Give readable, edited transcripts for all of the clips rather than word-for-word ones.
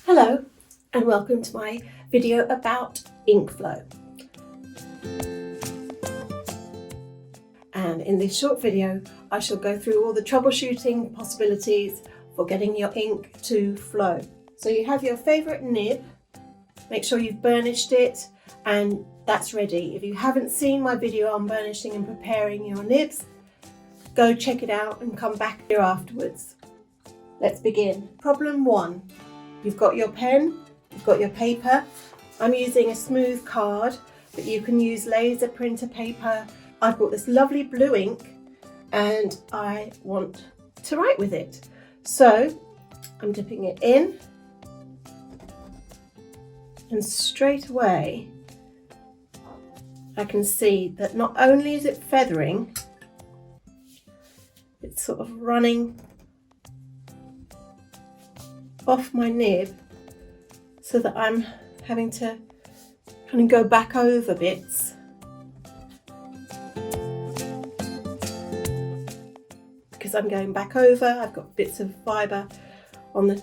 Hello and welcome to my video about ink flow. And in this short video I shall go through all the troubleshooting possibilities for getting your ink to flow. So you have your favourite nib, make sure you've burnished it and that's ready. If you haven't seen my video on burnishing and preparing your nibs, go check it out and come back here afterwards. Let's begin. Problem 1. You've got your pen, you've got your paper. I'm using a smooth card, but you can use laser printer paper. I've got this lovely blue ink and I want to write with it. So I'm dipping it in and straight away I can see that not only is it feathering, it's sort of running off my nib so that I'm having to kind of go back over bits. Because I'm going back over, I've got bits of fibre on the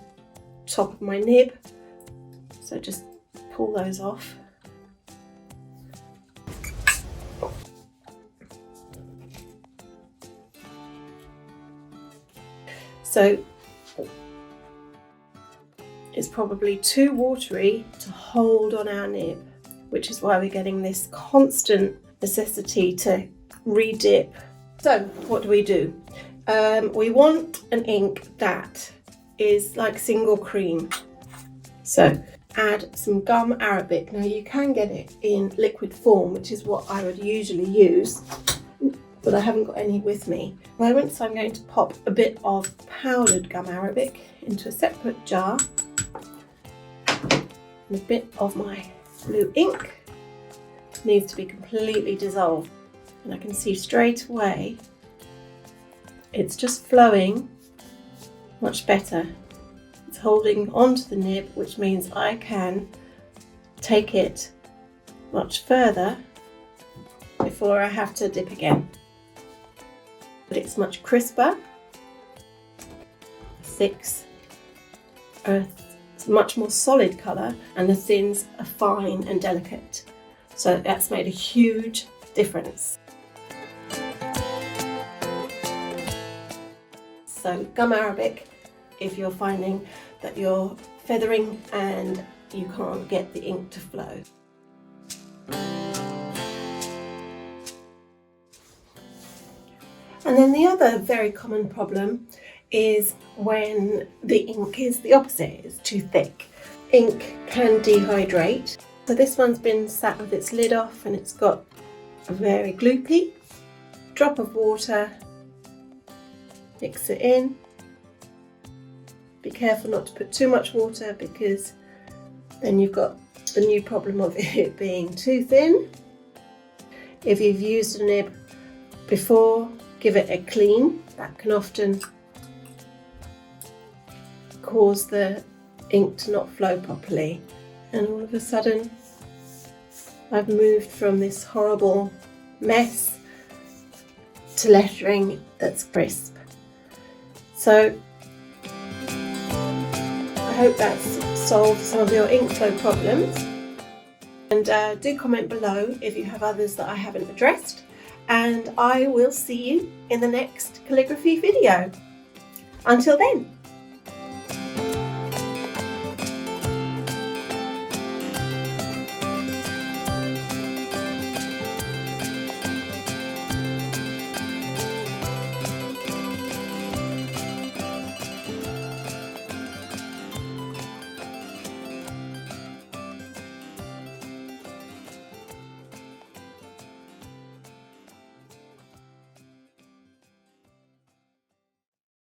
top of my nib, so just pull those off. So it's probably too watery to hold on our nib, which is why we're getting this constant necessity to re-dip. So what do? We want an ink that is like single cream. So add some gum arabic. Now you can get it in liquid form, which is what I would usually use, but I haven't got any with me at the moment, so I'm going to pop a bit of powdered gum arabic into a separate jar. And a bit of my blue ink needs to be completely dissolved, and I can see straight away it's just flowing much better. It's holding onto the nib, which means I can take it much further before I have to dip again. But it's much crisper. Thicks are much more solid colour and the thins are fine and delicate. So that's made a huge difference. So gum arabic, if you're finding that you're feathering and you can't get the ink to flow. And then the other very common problem is when the ink is the opposite, it's too thick. Ink can dehydrate. So this one's been sat with its lid off and it's got a very gloopy. Drop of water, mix it in. Be careful not to put too much water because then you've got the new problem of it being too thin. If you've used a nib before, give it a clean. That can often cause the ink to not flow properly, and all of a sudden I've moved from this horrible mess to lettering that's crisp. So I hope that's solved some of your ink flow problems, and do comment below if you have others that I haven't addressed, and I will see you in the next calligraphy video. Until then.